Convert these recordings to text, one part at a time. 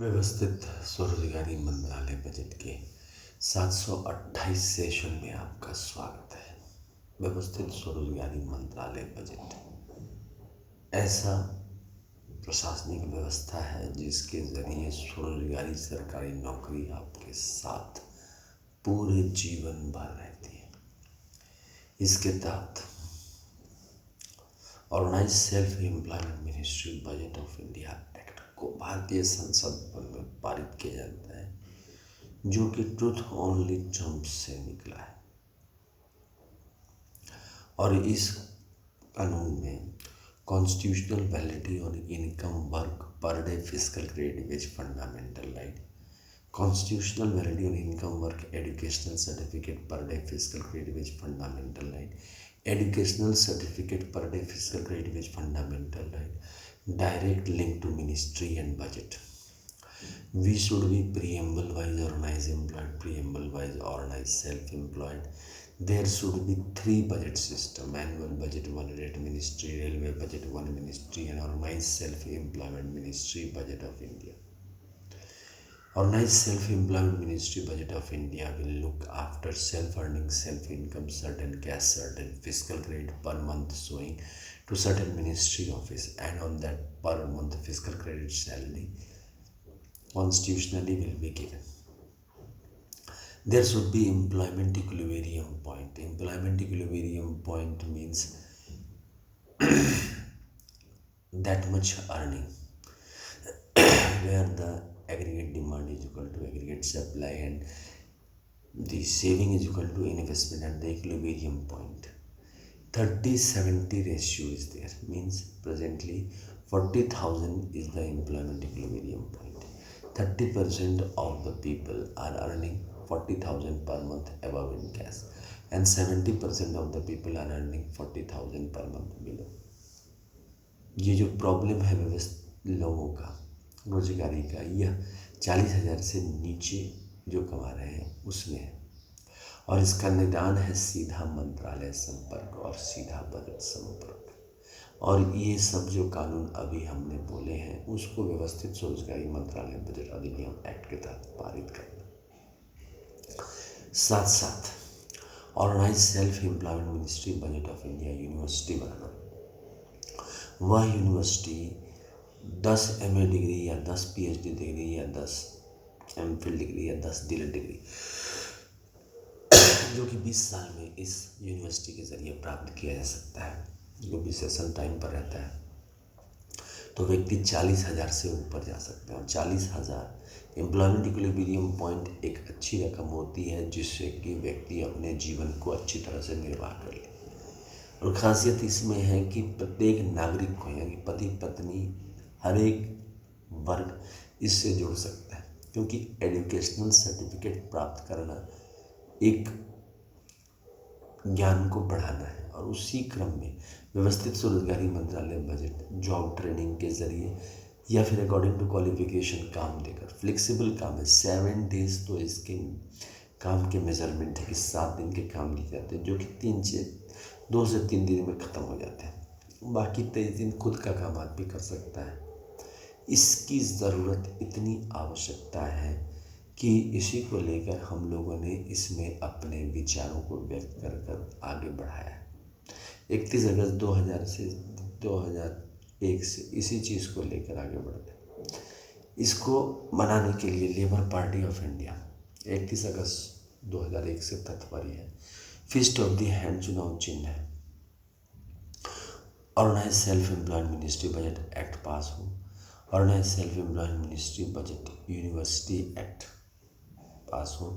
व्यवस्थित स्वरोजगारी मंत्रालय बजट के 728 सेशन में आपका स्वागत है। व्यवस्थित स्वरोजगारी मंत्रालय बजट ऐसा प्रशासनिक व्यवस्था है जिसके जरिए स्वरोजगारी सरकारी नौकरी आपके साथ पूरे जीवन भर रहती है। इसके तहत organise self employment ministry budget of India act को भारतीय संसद में पारित किया जाता है, जो कि ट्रुथ ओनली ट्रम्प से निकला है। और इस कानून में कॉन्स्टिट्यूशनल वैलिडिटी और income work per day physical credit wage fundamental right, constitutional validity और income work educational certificate per day physical credit wage fundamental right, educational certificate per day physical credit is fundamental right, direct link to ministry and budget. We should be preamble wise organized employed, preamble wise organized self-employed. There should be 3 budget system: annual budget 1 rate ministry, railway budget 1 ministry, and organized self-employment ministry budget of India. Organized Self-Employment Ministry Budget of India will look after self-earning, self-income, certain cash, certain fiscal credit per month showing to certain ministry office, and on that per month fiscal credit salary constitutionally will be given. There should be employment equilibrium point. Employment equilibrium point means that much earning where the aggregate demand is equal to aggregate supply and the saving is equal to investment at the equilibrium point. 30-70 ratio is there, means presently 40,000 is the employment equilibrium point. 30% of the people are earning 40,000 per month above in cash, and 70% of the people are earning 40,000 per month below. ये जो problem है व्यवस्थित लोगों का रोजगारी का, यह 40,000 से नीचे जो कमा रहे हैं उसमें है, और इसका निदान है सीधा मंत्रालय संपर्क और सीधा बजट संपर्क। और ये सब जो कानून अभी हमने बोले हैं उसको व्यवस्थित स्वरोजगारी मंत्रालय बजट अधिनियम एक्ट के तहत पारित करना। साथ साथ organise self employment ministry budget of India university बनाना। वह यूनिवर्सिटी 10 MA डिग्री या 10 PhD डिग्री या 10 MPhil डिग्री या 10 DLED डिग्री जो कि 20 साल में इस यूनिवर्सिटी के ज़रिए प्राप्त किया जा सकता है, जो भी सेशन टाइम पर रहता है, तो व्यक्ति 40,000 से ऊपर जा सकता है। और 40,000 एम्प्लॉयमेंट इक्विलिब्रियम पॉइंट एक अच्छी रकम होती है जिससे कि व्यक्ति अपने जीवन को अच्छी तरह से निर्वाह कर ले। और खासियत इसमें है कि प्रत्येक नागरिक को, यानी पति पत्नी हर एक वर्ग इससे जुड़ सकता है, क्योंकि एजुकेशनल सर्टिफिकेट प्राप्त करना एक ज्ञान को बढ़ाना है। और उसी क्रम में व्यवस्थित स्वरोजगारी मंत्रालय बजट जॉब ट्रेनिंग के जरिए या फिर अकॉर्डिंग टू क्वालिफिकेशन काम देकर, फ्लेक्सिबल काम है, 7 डेज तो इसके काम के मेजरमेंट है कि 7 दिन के काम दिए जाते हैं, जो कि 2 से 3 दिन में ख़त्म हो जाते हैं। बाकी 23 दिन खुद का काम आदमी कर सकता है। इसकी ज़रूरत इतनी आवश्यकता है कि इसी को लेकर हम लोगों ने इसमें अपने विचारों को व्यक्त कर आगे बढ़ाया है। 31 अगस्त 2000 से 2001 से इसी चीज़ को लेकर आगे बढ़ते हैं। इसको मनाने के लिए लेबर पार्टी ऑफ इंडिया 31 अगस्त 2001 से तत्परी है। फिस्ट ऑफ द हैंड चुनाव चिन्ह है। Organise self employment ministry budget act pass हो, organise self employment ministry budget university act pass हो,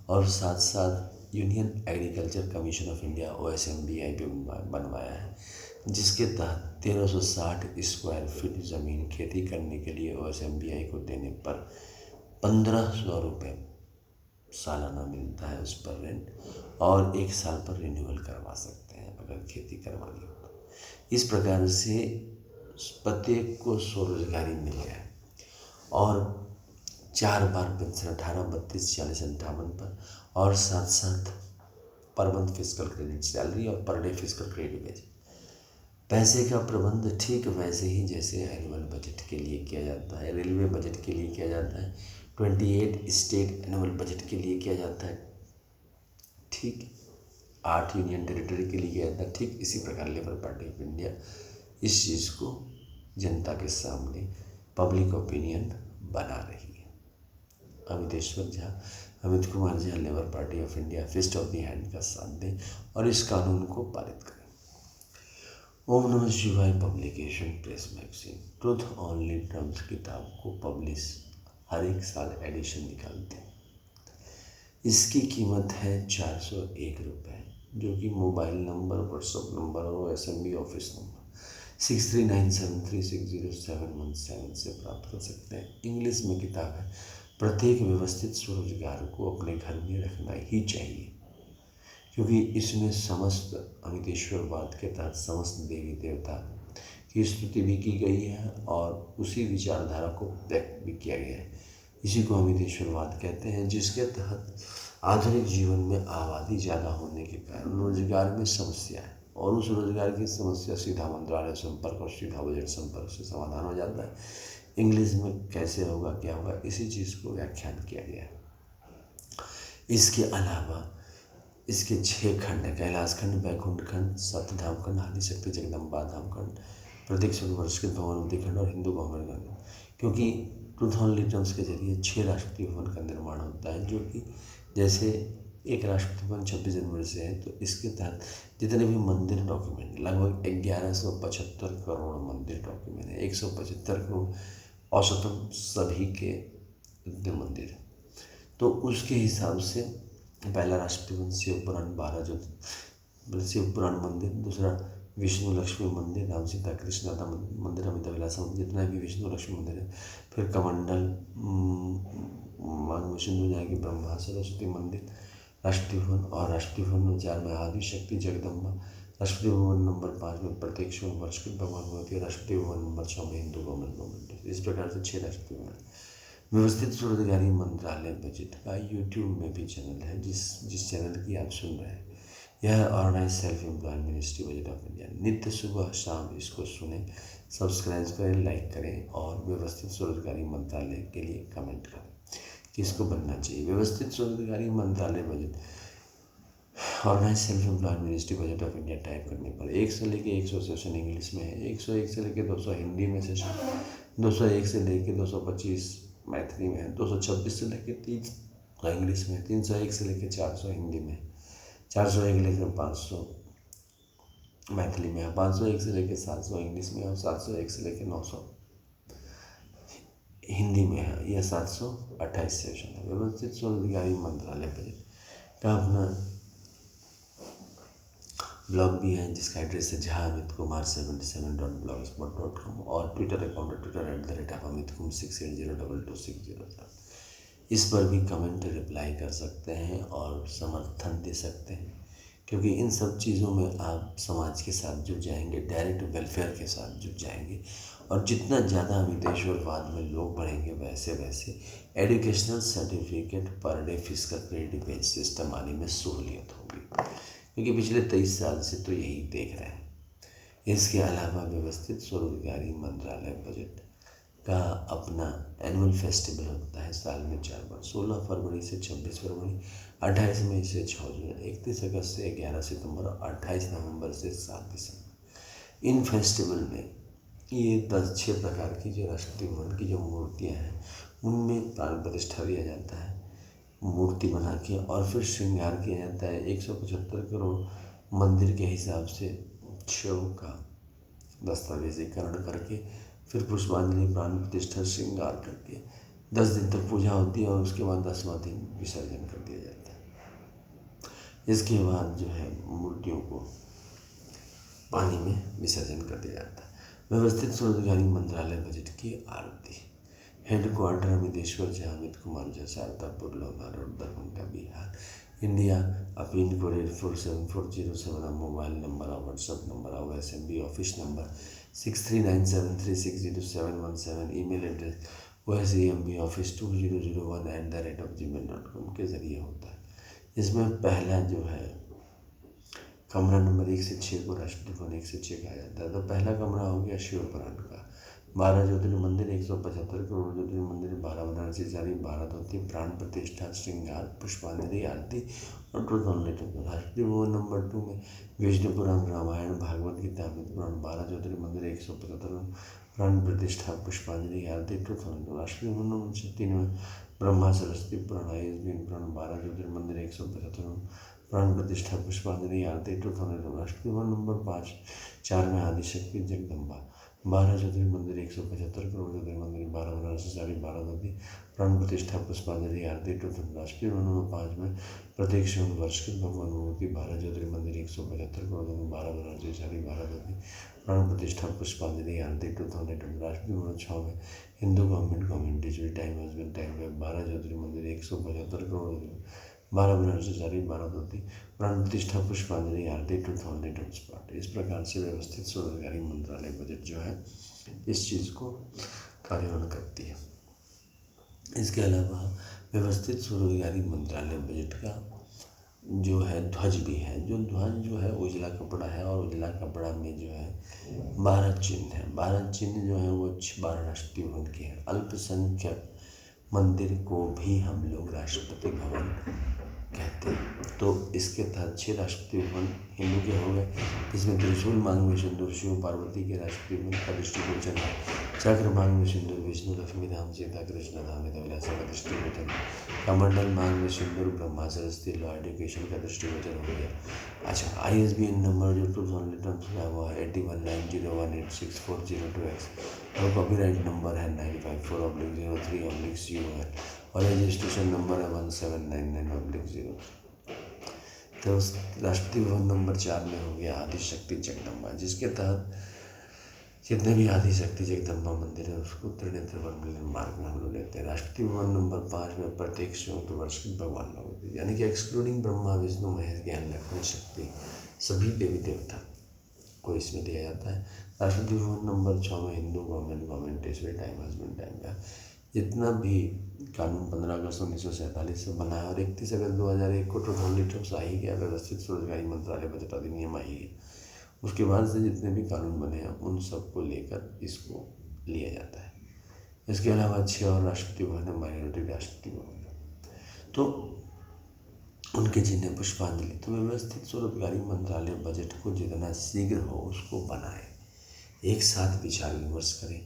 और साथ साथ union agriculture commission of India OSMBI भी बनवाया है, जिसके तहत 1360 स्क्वायर फीट ज़मीन खेती करने के लिए OSMBI को देने पर 1500 रुपये सालाना मिलता है उस पर रेंट, और 1 साल पर रिन्यूअल करवा सकते हैं अगर खेती करवानी हो तो। इस प्रकार से प्रत्येक को स्वरोजगारी मिल गया और 4 बार पेंशन 18, 32, 40, 58 पर, और साथ per month physical credit salary और पर डे फिजिकल क्रेडिट वेज। पैसे का प्रबंध ठीक वैसे ही जैसे एनुअल बजट के लिए किया जाता है, रेलवे बजट के लिए किया जाता है, 28 स्टेट एनुअल बजट के लिए किया जाता है, ठीक 8 यूनियन टेरिटरी के लिए किया जाता है। ठीक इसी प्रकार लेबर पार्टी ऑफ इंडिया इस चीज़ को जनता के सामने पब्लिक ओपिनियन बना रही है। Amiteshwar Jha, Amit Kumar Jha labour party of India fist of the hand का साथ दें और इस कानून को पारित करें। ओम नमः शिवाय publication press magazine truth only terms किताब को पब्लिश हर एक साल एडिशन निकालते हैं। इसकी कीमत है 401 रुपये, जो कि मोबाइल नंबर, व्हाट्सएप नंबर और एसएमबी ऑफिस नंबर 6397360717 से प्राप्त कर सकते हैं। इंग्लिश में किताब है। प्रत्येक व्यवस्थित स्वरोजगार को अपने घर में रखना ही चाहिए, क्योंकि इसमें समस्त अमितेश्वरवाद के तहत समस्त देवी देवता की स्तुति भी की गई है और उसी विचारधारा को व्यक्त भी किया गया है। इसी को अमितेश्वरवाद कहते हैं, जिसके तहत आधुनिक जीवन में आबादी ज़्यादा होने के कारण रोजगार में समस्या है और उस रोजगार की समस्या सीधा मंत्रालय संपर्क और सीधा बजट संपर्क से समाधान हो जाता है। इंग्लिश में कैसे होगा, क्या होगा, इसी चीज़ को व्याख्यान किया गया है। इसके अलावा इसके 6 खंड है: कैलाश खंड, वैकुंठ खंड, सप्तधाम खंड, आदिशक्ति जगदम्बा धाम खंड, प्रत्येक वर्षकृत भवन खंड और हिंदू भवन खंड। क्योंकि ट्रूथ ओनली टर्म्स के जरिए 6 राष्ट्रपति भवन का निर्माण होता है, जो कि जैसे एक राष्ट्रपति भवन 26 जनवरी से है, तो इसके तहत जितने भी मंदिर डॉक्यूमेंट, लगभग 1175 करोड़ मंदिर डॉक्यूमेंट है, 175 करोड़ औसतन सभी के मंदिर। तो उसके हिसाब से पहला राष्ट्रपति भवन शिवपुराण 12 जो शिवपुराण मंदिर, दूसरा विष्णु लक्ष्मी मंदिर, राम सीता कृष्ण राधा मंदिर, अमिता विलासा मंदिर, जितना भी विष्णु लक्ष्मी मंदिर है। फिर कमंडल सिंधु जाएगी, ब्रह्मा सरस्वती मंदिर, राष्ट्रपति भवन, और राष्ट्रपति भवन में 4 में आदिशक्ति जगदम्बा, राष्ट्रपति भवन नंबर 5 में प्रत्येक वर्षकृत भगवान होती है, राष्ट्रपति भवन नंबर 6 में हिंदू गवर्नमेंट। इस प्रकार से 6 राष्ट्रपति भवन। व्यवस्थित स्वरोजगारी मंत्रालय बजट का यूट्यूब में भी चैनल है, जिस चैनल की आप सुन रहे हैं। यह organise self employed ministry budget of India. नित्य सुबह शाम इसको सुने, सब्सक्राइब करें, लाइक करें और व्यवस्थित स्वरोजगारी मंत्रालय के लिए कमेंट करें कि इसको बनना चाहिए। व्यवस्थित स्वरोजगारी मंत्रालय budget organise self employed ministry budget of India type करने पर 1 से लेकर 100 सेशन इंग्लिश में है, 101 से लेकर 200 हिंदी में सेशन, 201 से लेकर 225 मैथिली में है, 226 से लेकर 300 इंग्लिश में, 301 से लेकर 400 हिंदी में, 401 लेकर 500 मैथिली में है, 501 से लेकर 700 इंग्लिश में और 701 से लेकर 900 हिंदी में है। यह 728 सेशन है। व्यवस्थित स्वरोजगारी मंत्रालय बजट का अपना ब्लॉग भी है, जिसका एड्रेस है jhamitkumar77.blogspot.com और ट्विटर अकाउंट है twitter@amitkum68022607। इस पर भी कमेंट रिप्लाई कर सकते हैं और समर्थन दे सकते हैं, क्योंकि इन सब चीज़ों में आप समाज के साथ जुड़ जाएंगे, डायरेक्ट वेलफेयर के साथ जुड़ जाएंगे। और जितना ज़्यादा अमितेश्वरवाद में लोग बढ़ेंगे, वैसे वैसे educational certificate per day fees का क्रेडिट बेस्ड सिस्टम आने में सहूलियत होगी, क्योंकि पिछले 23 साल से तो यही देख रहे हैं। इसके अलावा व्यवस्थित स्वरोजगारी मंत्रालय बजट का अपना एनुअल फेस्टिवल होता है साल में 4 बार, 16 फरवरी से 26 फरवरी, 28 मई से 6 जून, 31 अगस्त से 11 सितंबर और 28 नवंबर से 7 दिसंबर। इन फेस्टिवल में ये 6 प्रकार की जो राष्ट्रपति भवन की जो मूर्तियाँ हैं, उनमें प्राण प्रतिष्ठा दिया जाता है मूर्ति बना के, और फिर श्रृंगार किया जाता है। 175 करोड़ मंदिर के हिसाब से शव का दस्तावेजीकरण करके, फिर पुष्पांजलि, प्राण प्रतिष्ठा, श्रृंगार करके 10 दिन तक पूजा होती है और उसके बाद 10वां दिन विसर्जन कर दिया जाता है। इसके बाद जो है मूर्तियों को पानी में विसर्जन कर दिया जाता है। व्यवस्थित स्वरोजगारी मंत्रालय बजट की आरती। Headquarter Amiteshwar Jha, Amit Kumar Jha, Shardapur, Lohna road, Darbhanga, Bihar, India. Pin code 847407, mobile number और व्हाट्सएप नंबर और SMB office number 6397360717, email address osemboffice2001@gmail.com के ज़रिए होता है। इसमें पहला जो है कमरा नंबर 1 से 6 को राष्ट्रीय भवन 1 से 6 कहा जाता है। तो पहला कमरा हो गया शिव पुराण का। 12 ज्योतिर्लिंग मंदिर, 175 करोड़ ज्योतिर्लिंग मंदिर, 12 बनारसी साड़ी, 12 धोती, प्राण प्रतिष्ठा, श्रृंगार, पुष्पांजलि, आरती और राष्ट्रीय भवन नंबर 2 में विष्णु पुराण, रामायण, भागवत गीता, अमृत पुराण, 12 ज्योतिर्लिंग मंदिर, 175 प्राण प्रतिष्ठा, पुष्पांजलि, आरती। राष्ट्रीय भवन नंबर 3 में ब्रह्मा सरस्वती पुराण, ISBN पुराण, 12 ज्योतिर्लिंग मंदिर, 175 प्राण प्रतिष्ठा, पुष्पांजलि, आरती। राष्ट्रीय भवन नंबर 4 में आदिशक्ति जगदम्बा, 12 ज्योतिर्लिंग मंदिर, 175 करोड़ ज्योतिर्लिंग मंदिर, 12 बनारसी साड़ी, 12 धोती, प्राण प्रतिष्ठा, पुष्पांजलि, आरती। राष्ट्रीय भवन नंबर 5 में प्रत्येक शिव वर्ष की भगवान मूर्ति, 12 ज्योतिर्लिंग मंदिर, 175 करोड़, 12 बनारसी साड़ी, 12 धोती, प्राण प्रतिष्ठा, पुष्पांजलि, आरती। राष्ट्रीय भवन 6 में Hindu government digital time husband time, 12 ज्योतिर्लिंग मंदिर, 175 करोड़, 12 बनारसी साड़ी, 12 धोती, प्राण प्रतिष्ठा, पुष्पांजलि, आरती। स्पॉट। इस प्रकार से व्यवस्थित स्वरोजगारी मंत्रालय बजट जो है इस चीज़ को कार्यान्वयन करती है। इसके अलावा व्यवस्थित स्वरोजगारी मंत्रालय बजट का जो है ध्वज भी है। जो ध्वज जो है उजला कपड़ा है और उजला कपड़ा में जो है 12 चिन्ह है। 12 चिन्ह जो है वो 12 राष्ट्रीय भवन के हैं। अल्पसंख्यक मंदिर को भी हम लोग राष्ट्रपति भवन कहते हैं। तो इसके तहत 6 राष्ट्रीय भवन हिंदू के हो गए, जिसमें त्रिशूल मांग में सिंदूर शिव पार्वती के राष्ट्रीय भवन का डिस्ट्रीब्यूशन है। चक्र मांग में सिंदूर विष्णु लक्ष्मी धाम सीता कृष्ण धाम विलासा का डिस्ट्रीब्यूशन है। कमंडल मांग में सिंदूर ब्रह्मा सरस्वती लॉ एजुकेशन का डिस्ट्रीब्यूशन हो गया। अच्छा, ISBN नंबर जो 2000 रिटर्न है वो है 8190186402X और कॉपीराइट नंबर है 954/03/0 है और रजिस्ट्रेशन नंबर है 1799/0। तो राष्ट्रीय भवन नंबर 4 में हो गया आदिशक्ति जगदम्बा, जिसके तहत जितने भी आदिशक्ति जगदम्बा मंदिर है उसको त्रिनेत्र वन मार्ग में हम लोग लेते हैं। राष्ट्रीय भवन नंबर 5 में प्रत्येक संयुक्त वर्ष की भगवान लोग, यानी कि एक्सक्लूडिंग ब्रह्मा विष्णु महेश ज्ञान लक्ष्मण शक्ति सभी देवी देवता को इसमें दिया जाता है। राष्ट्रीय भवन नंबर 6 में Hindu government time husband time का जितना भी कानून 15 अगस्त 1947 से बना है और 31 अगस्त 2001 को टोटल आ ही गया, व्यवस्थित स्वरोजगारी मंत्रालय बजट अधिनियम आई है। उसके बाद से जितने भी कानून बने हैं उन सब को लेकर इसको लिया जाता है। इसके अलावा 6 और राष्ट्रीय भवन है माइनॉरिटी राष्ट्रीय भवन, तो उनके जिन्हें पुष्पांजलि। तो व्यवस्थित स्वरोजगारी मंत्रालय बजट को जितना शीघ्र हो उसको बनाए, एक साथ विचार विमर्श करें।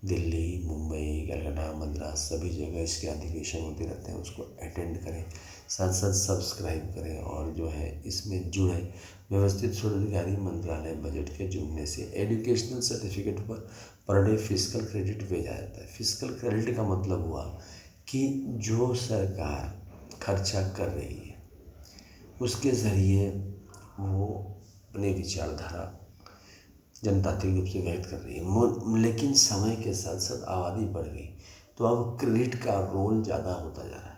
दिल्ली, मुंबई, कलकत्ता, मद्रास सभी जगह इसके अधिवेशन होते रहते हैं, उसको अटेंड करें, साथ साथ सब्सक्राइब करें और जो है इसमें जुड़े। व्यवस्थित स्वरोजगारी मंत्रालय बजट के जुड़ने से educational certificate per day fiscal credit भेजा जाता है। फिस्कल क्रेडिट का मतलब हुआ कि जो सरकार खर्चा कर रही है उसके ज़रिए वो अपने विचारधारा जनतांत्रिक रूप से व्यक्त कर रही है, लेकिन समय के साथ साथ आबादी बढ़ गई तो अब क्रेडिट का रोल ज़्यादा होता जा रहा है।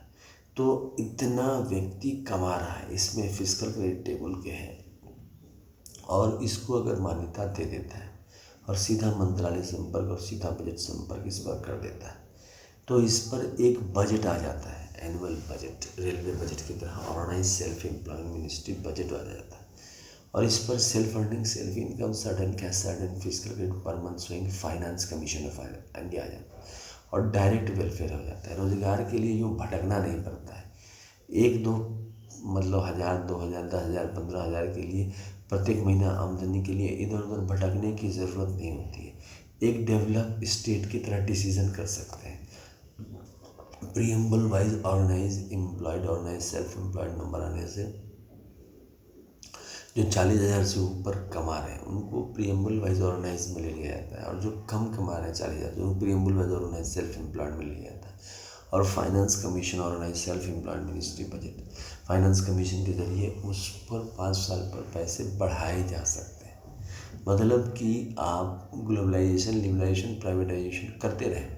तो इतना व्यक्ति कमा रहा है, इसमें फिस्कल क्रेडिट टेबल के है और इसको अगर मान्यता दे देता है और सीधा मंत्रालय संपर्क और सीधा बजट संपर्क इस पर कर देता है तो इस पर एक बजट आ जाता है, एनुअल बजट, रेलवे बजट की तरह organise self employment ministry budget आ जाता है और इस पर self earning, self income, sudden cash, sudden fiscal credit per month swing, finance commission of India आ जाता है और डायरेक्ट वेलफेयर हो जाता है। रोजगार के लिए यूँ भटकना नहीं पड़ता है, 1-2 मतलब 1000, 2000, 10,000, 15,000 के लिए प्रत्येक महीना आमदनी के लिए इधर उधर भटकने की ज़रूरत नहीं होती है। एक डेवलप स्टेट की तरह डिसीजन कर सकते हैं। Preamble wise organise employed, organise self employed number आने से जो 40,000 से ऊपर कमा रहे हैं उनको प्रीएम्बल वाइज ऑर्गेनाइज में ले लिया जाता है और जो कम कमा रहे हैं 40,000 जो preamble wise organise self employed में लिया जाता है। और finance commission organise self employed ministry budget, finance commission के जरिए उस पर 5 साल पर पैसे बढ़ाए जा सकते हैं। मतलब कि आप ग्लोबलाइजेशन, लिबरलाइजेशन, प्राइवेटाइजेशन करते रहें,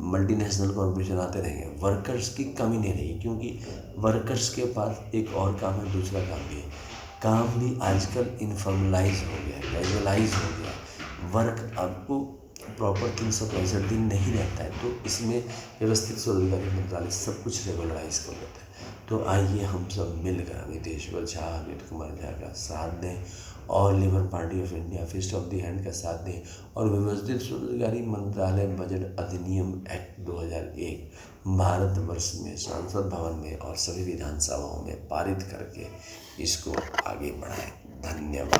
मल्टीनेशनल कॉर्पोरेशन आते रहेंगे, वर्कर्स की कमी नहीं रहेगी क्योंकि वर्कर्स के पास एक और काम है, दूसरा काम भी है। काम भी आजकल इनफॉर्मलाइज हो गया, कैजुअलाइज हो गया, वर्क आपको प्रॉपर 365 दिन नहीं रहता है। तो इसमें व्यवस्थित स्वरोजगारी मंत्रालय सब कुछ रेगुलराइज कर देता है। तो आइए हम सब मिलकर अमितेश झा, अमित कुमार झा का साथ दें और labour party of India fist of the hand का साथ दें और व्यवस्थित स्वरोजगारी मंत्रालय बजट अधिनियम एक्ट 2001 भारतवर्ष में संसद भवन में और सभी विधानसभाओं में पारित करके इसको आगे बढ़ाएं। धन्यवाद।